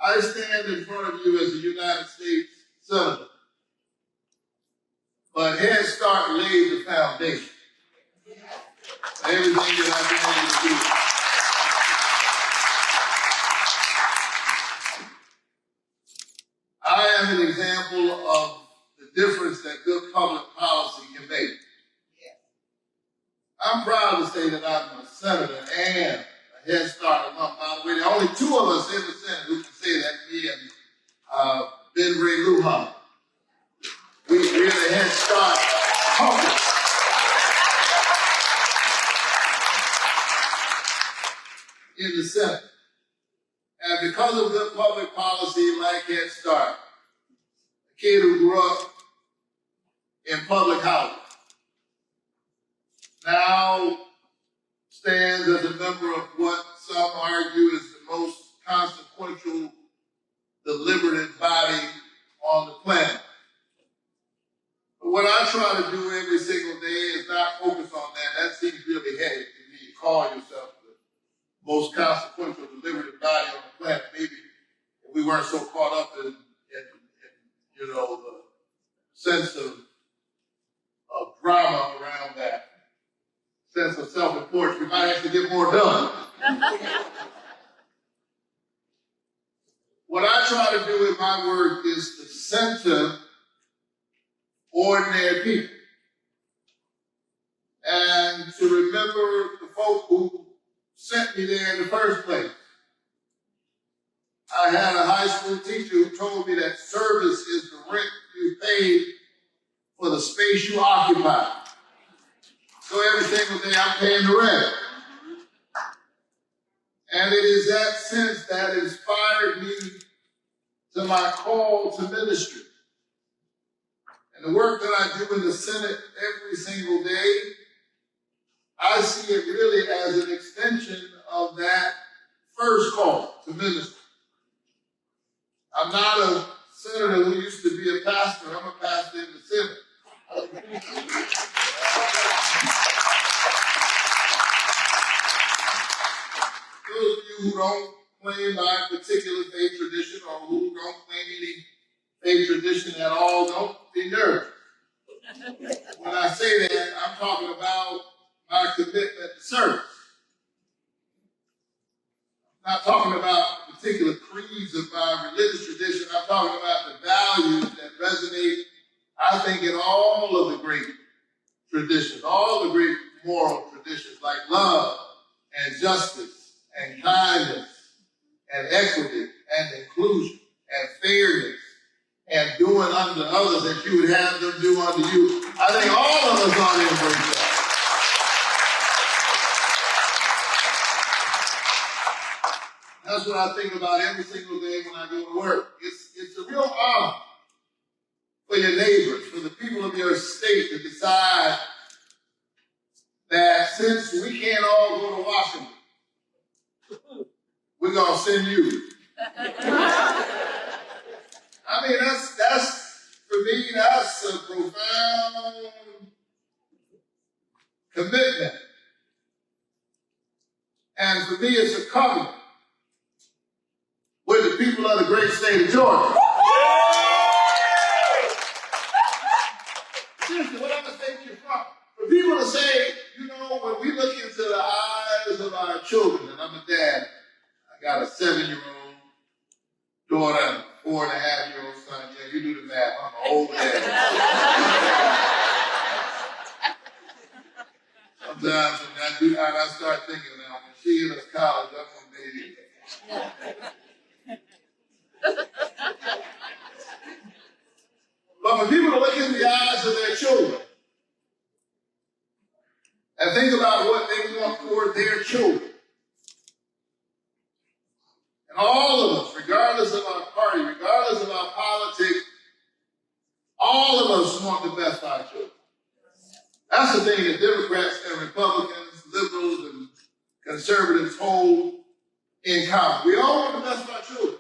I stand in front of you as a United States Senator, but Head Start laid the foundation for everything that I've been able to do. I am an example of the difference that good public policy can make. I'm proud to say that I'm a senator and a Head Start alum. By the way, there are only two of us in the Senate who can say that, me and Ben Ray Lujan. We're the Head Start public. In the Senate. And because of good public policy like Head Start, a kid who grew up in public housing now stands as a member of what some argue is the most consequential deliberative body on the planet. But what I try to do every single day is not focus on that. That seems really heady to me. You call yourself the most consequential deliberative body on the planet. Maybe if we weren't so caught up in the sense of drama around that, sense of self-importance, we might actually get more done. What I try to do in my work is to center ordinary people and to remember the folk who sent me there in the first place. I had a high school teacher who told me that service is the rent you pay for the space you occupy. So every single day I'm paying the rent. And it is that sense that inspired me to my call to ministry. And the work that I do in the Senate every single day, I see it really as an extension of that first call to ministry. I'm not a senator who used to be a pastor. I'm a pastor in the Senate. Those of you who don't claim my particular faith tradition or who don't claim any faith tradition at all, don't be nervous. When I say that, I'm talking about my commitment to service. I'm not talking about particular creeds of my religious tradition. I'm talking about the values that resonate, I think, in all of the great traditions, all the great moral traditions like love and justice and kindness and equity and inclusion and fairness and doing unto others that you would have them do unto you. I think all of us ought to embrace that. That's what I think about every single day when I go to work. It's a real honor for your neighbors, for the people of your state to decide that since we can't all go to Washington, we're going to send you. I mean, that's for me, that's a profound commitment. And for me, it's a covenant with the people of the great state of Georgia. Seriously, whatever state you're from, for people to say, when we look into the eyes of our children, and I'm a dad, I got a 7-year-old daughter and a 4.5-year-old son. Yeah, you do the math. I'm an old dad. Sometimes when I start thinking now, when she in college, I'm going to be But for people to look in the eyes of their children and think about what they want for their children, and all of us, regardless of our party, regardless of our politics, all of us want the best for our children. That's the thing that Democrats and Republicans, liberals and conservatives hold in common. We all want the best for our children.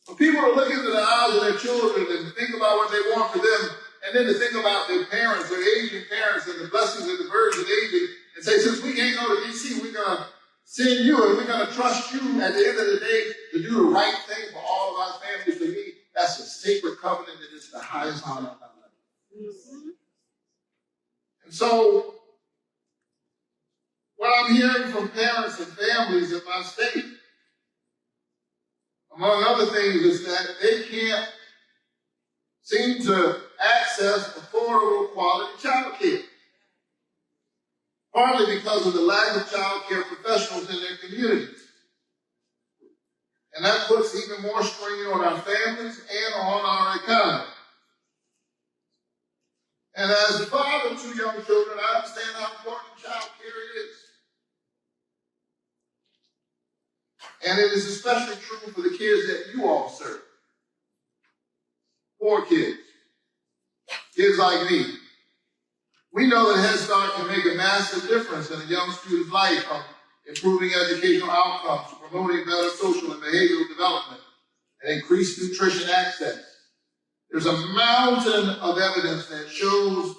For people to look into the eyes of their children and think about what they want for them, and then to think about their parents, their aging parents, and the blessings and the burdens of aging, and say, since we can't go to D.C., we're going to send you, and we're going to trust you at the end of the day to do the right thing for all of our families. To me, that's a sacred covenant that is the highest honor of our life. And so, what I'm hearing from parents and families in my state, among other things, is that they can't seem to access affordable quality child care, partly because of the lack of child care professionals in their communities. And that puts even more strain on our families and on our economy. And as the father of 2 young children, I understand how important child care is. And it is especially true for the kids that you all serve. Poor kids. Kids like me. We know that Head Start can make a massive difference in a young student's life, from improving educational outcomes to promoting better social and behavioral development and increased nutrition access. There's a mountain of evidence that shows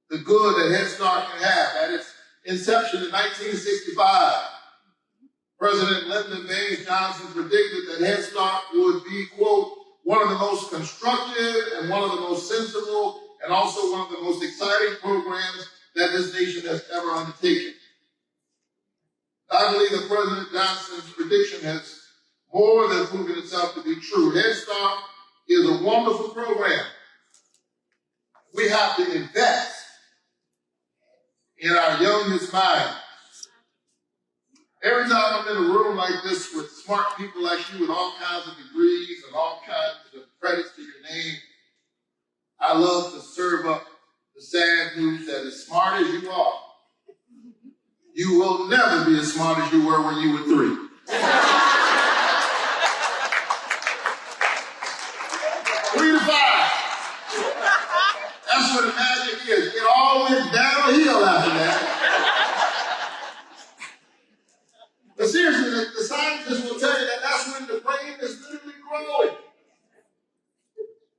the good that Head Start can have. At its inception in 1965, President Lyndon Baines Johnson predicted that Head Start would be, quote, one of the most constructive and one of the most sensible and also one of the most exciting programs that this nation has ever undertaken. I believe that President Johnson's prediction has more than proven itself to be true. Head Start is a wonderful program. We have to invest in our youngest minds. Every time I'm in a room like this with smart people like you with all kinds of degrees and all kinds of credits to your name, I love to serve up the sad news that as smart as you are, you will never be as smart as you were when you were 3. 3 to 5. That's what the magic is. It all went downhill after that. But seriously, the scientists will tell you that that's when the brain is literally growing.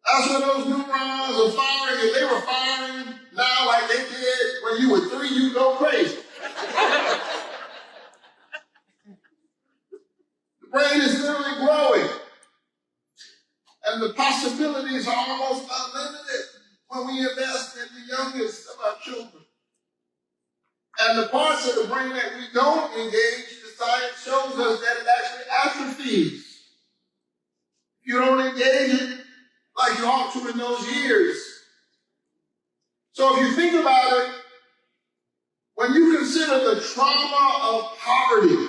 That's when those neurons are firing. If they were firing now like they did when you were 3, you'd go crazy. The brain is literally growing. And the possibilities are almost unlimited when we invest in the youngest of our children. And the parts of the brain that we don't engage, the science shows us that it actually atrophies. If you don't engage it like you ought to in those years. So if you think about it, when you consider the trauma of poverty,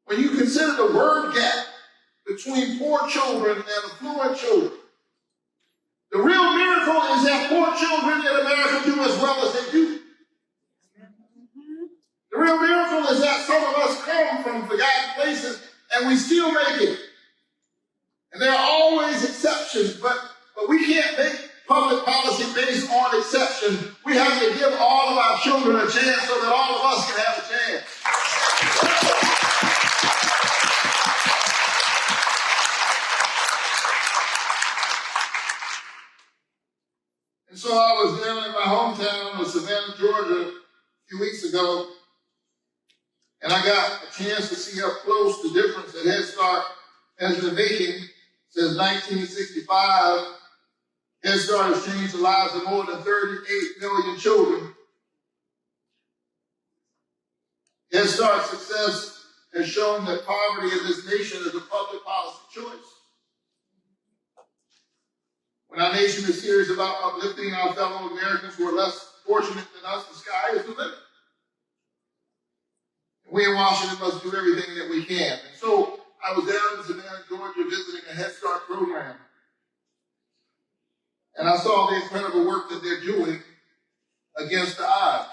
when you consider the word gap between poor children and affluent children, the real miracle is that poor children in America do as well as they do. The real miracle is that some of us come from forgotten places and we still make it. And there are always exceptions, but we can't make public policy based on exception. We have to give all of our children a chance so that all of us can have a chance. And so I was down in my hometown of Savannah, Georgia, a few weeks ago, and I got a chance to see up close the difference that Head Start has been making since 1965. Head Start has changed the lives of more than 38 million children. Head Start's success has shown that poverty in this nation is a public policy choice. When our nation is serious about uplifting our fellow Americans who are less fortunate than us, the sky is the limit. We in Washington must do everything that we can. And so I was down in Savannah, Georgia, visiting a Head Start program. And I saw the incredible work that they're doing against the odds.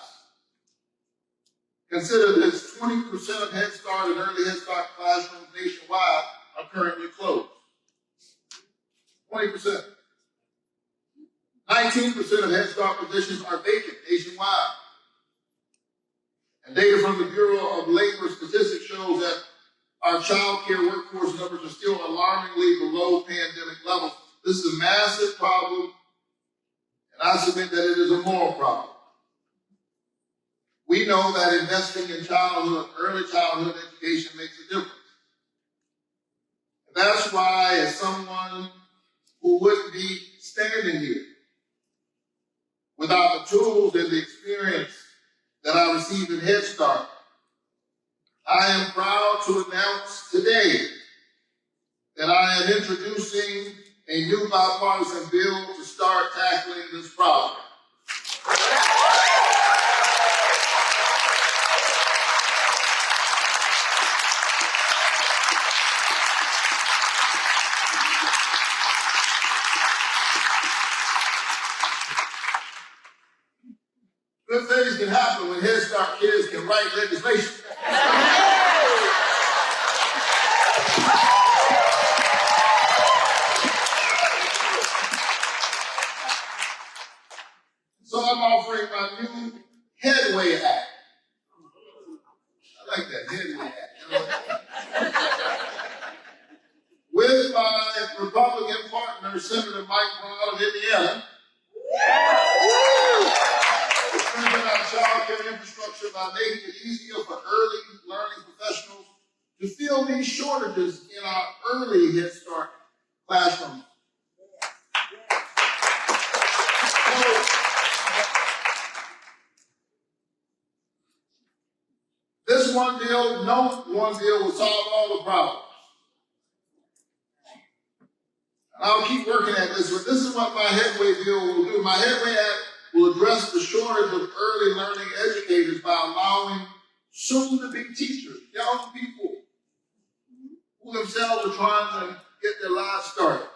Consider this, 20% of Head Start and early Head Start classrooms nationwide are currently closed. 20%. 19% of Head Start positions are vacant nationwide. And data from the Bureau of Labor Statistics shows that our child care workforce numbers are still alarmingly below pandemic levels. This is a massive problem, and I submit that it is a moral problem. We know that investing in early childhood education makes a difference. And that's why, as someone who wouldn't be standing here without the tools and the experience that I received in Head Start, I am proud to announce today that I am introducing a new bipartisan bill to start tackling this problem. Good things can happen when Head Start kids can write legislation. So I'm offering my new Headway Act. I like that, Headway Act. With my Republican partner, Senator Mike Brown of Indiana. To strengthen our child care infrastructure by making it easier for early learning professionals to fill these shortages in our early Head Start classrooms. This one bill, no one bill will solve all the problems. And I'll keep working at this, but this is what my Headway bill will do. My Headway Act will address the shortage of early learning educators by allowing soon-to-be teachers, young people who themselves are trying to get their lives started,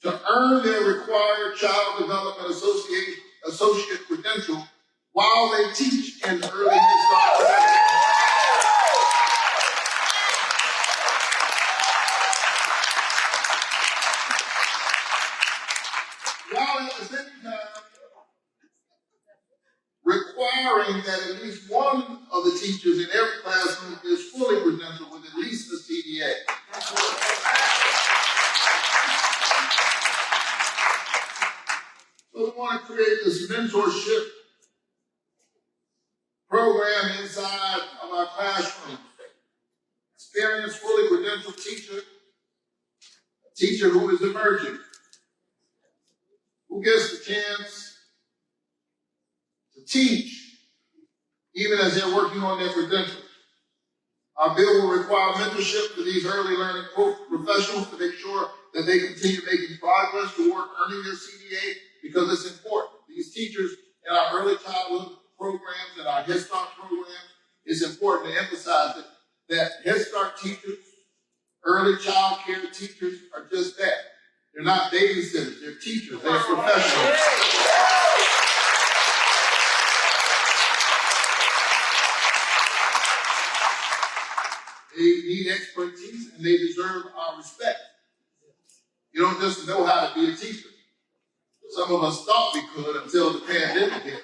to earn their required Child Development Associate credential while they teach in early Head Start classes. While at the same time requiring that at least one of the teachers in every classroom is fully credentialed with at least a CDA. So we want to create this mentorship program inside of our classroom. Experienced, fully credentialed teacher, a teacher who is emerging, who gets the chance to teach even as they're working on their credentials. Our bill will require mentorship for these early learning professionals to make sure that they continue making progress toward earning their CDA, because it's important. These teachers in our early childhood programs and our Head Start programs, it's important to emphasize that Head Start teachers, early child care teachers are just that. They're not babysitters, they're teachers, they're professionals. They need expertise and they deserve our respect. You don't just know how to be a teacher. Some of us thought we could until the pandemic hit.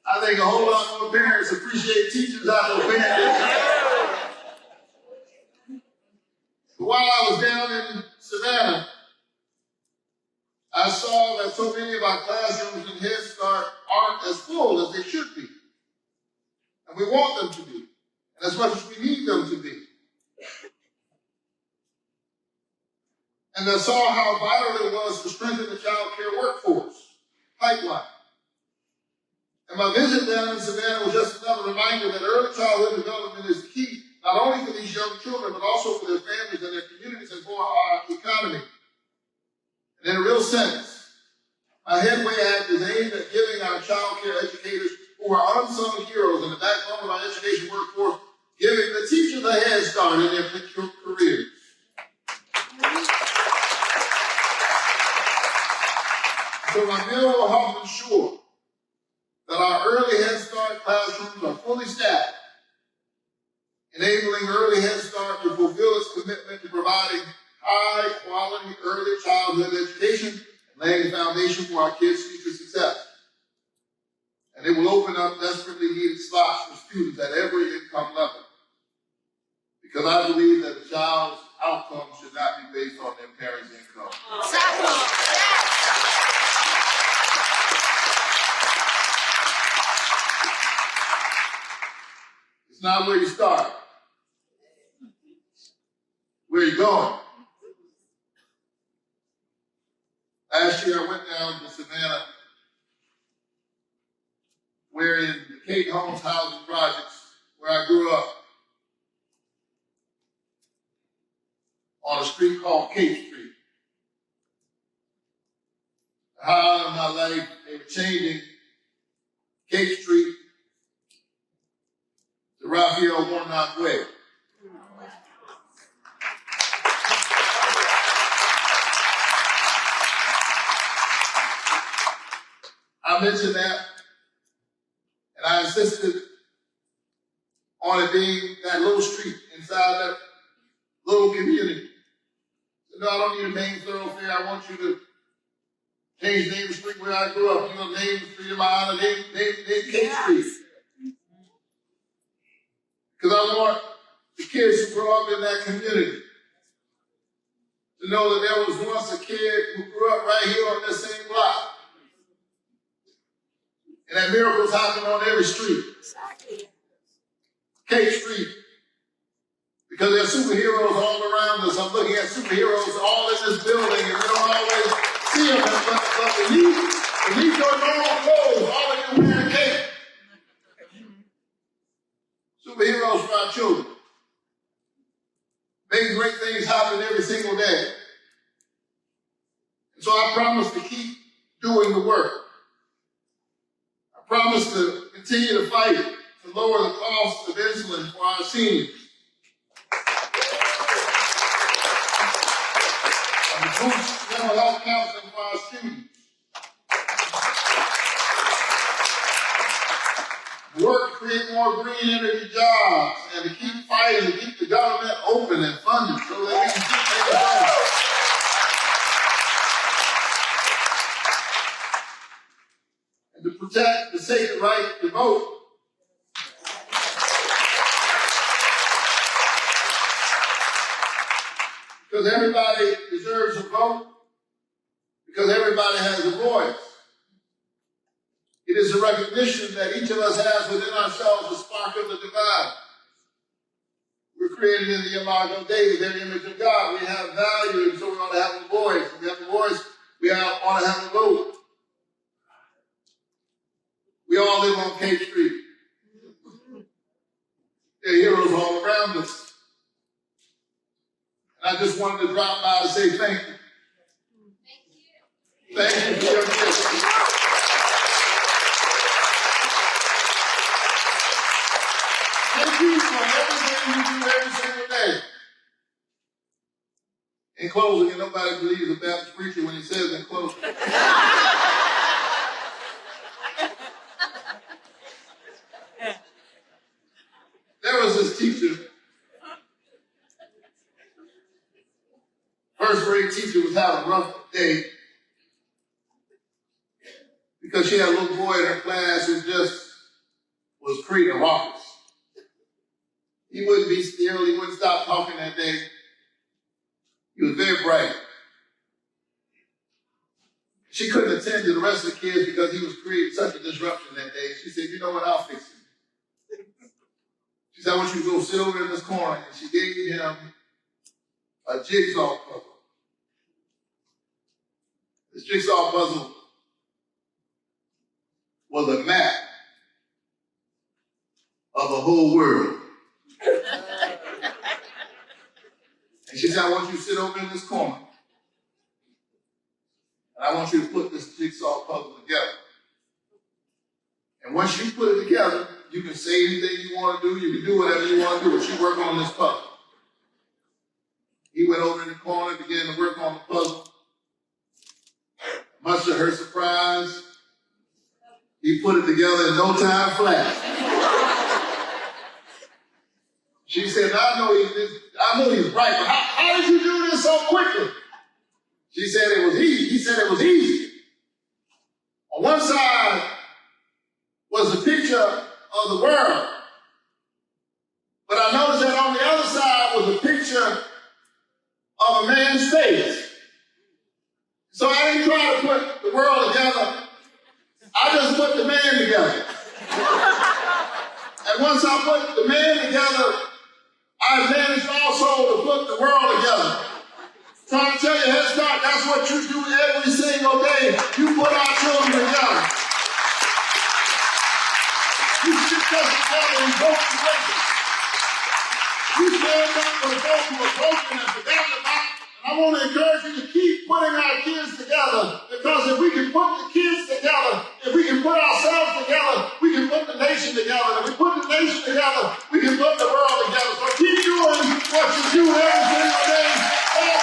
I think a whole lot more parents appreciate teachers out of the pandemic. While I was down in Savannah, I saw that so many of our classrooms in Head Start aren't as full as they should be. And we want them to be, and as much as we need them to be. And I saw how vital it was to strengthen the child care workforce pipeline. And my visit down in Savannah was just another reminder that early childhood development is key, not only for these young children, but also for their families and their communities and for our economy. And in a real sense, our Headway Act is aimed at giving our child care educators, who are unsung heroes in the backbone of our education workforce, giving the teachers a head start in their future careers. So my bill will help ensure that our early Head Start classrooms are fully staffed, enabling early Head Start to fulfill its commitment to providing high-quality early childhood education and laying the foundation for our kids' future success. And it will open up desperately needed slots for students at every income level. Because I believe that a child's outcome should not be based on their parents' income. It's not where you start. Where you going? Last year I went down to Savannah, where in the Kate Homes housing projects, where I grew up, on a street called Kate Street. The highlight of my life, they were changing Kate Street to Raphael Warnock Way. I mentioned that, and I insisted on it being that little street inside that little community. So, no, I don't need a main thoroughfare. I want you to change the name of the street where I grew up. You're going to name the street in my honor, name Kate Street. Because I want the kids who grow up in that community to know that there was once a kid who grew up right here on this same block. And that miracles happen on every street. Kate Street. Because there are superheroes all around us. I'm looking at superheroes all in this building, and we don't always see them. But beneath your normal clothes, all of you wearing a cape. Superheroes for our children. Making great things happen every single day. And so I promise to keep doing the work. I promise to continue to fight to lower the cost of insulin for our seniors. And to boost mental health counseling for our students. Work to create more green energy jobs and to keep fighting to keep the government open and funded so that we can keep things going. And to protect the sacred right to vote. Because everybody deserves a vote. Because everybody has a voice. It is a recognition that each of us has within ourselves a spark of the divine. We're created in the imago Dei, the very image of God. We have value, and so we ought to have a voice. If we have a voice, we ought to have a vote. We all live on Kate Street. There are heroes all around us. And I just wanted to drop by to say thank you. Thank you for your gift. Thank you for everything you do every single day. In closing, and nobody believes a Baptist preacher when he says in closing. There was this teacher, first grade teacher was having a rough day because she had a little boy in her class who just was creating rockets. He wouldn't be still, he wouldn't stop talking that day. He was very bright. She couldn't attend to the rest of the kids because he was creating such a disruption that day. She said, you know what, I'll fix it. She said, I want you to go sit over in this corner. And she gave him a jigsaw puzzle. This jigsaw puzzle was a map of the whole world. And she said, I want you to sit over in this corner. And I want you to put this jigsaw puzzle together. And once you put it together, you can say anything you want to do. You can do whatever you want to do. But you work on this puzzle. He went over in the corner, began to work on the puzzle. Much to her surprise, he put it together in no time flat. She said, I know he's right, but how did you do this so quickly? She said it was easy. He said it was easy. On one side was a picture of the world. But I noticed that on the other side was a picture of a man's face. So I didn't try to put the world together. I just put the man together. And And once I put the men together, I managed also to put the world together. Trying to tell you, Head Start, that's what you do every single day. You put our children together. You stick us together in broken places. You stand up for those who are broken and forgotten about. And I want to encourage you to keep putting our kids together, because if we can put the kids together, if we can put ourselves together, we can put the nation together. If we put the nation together,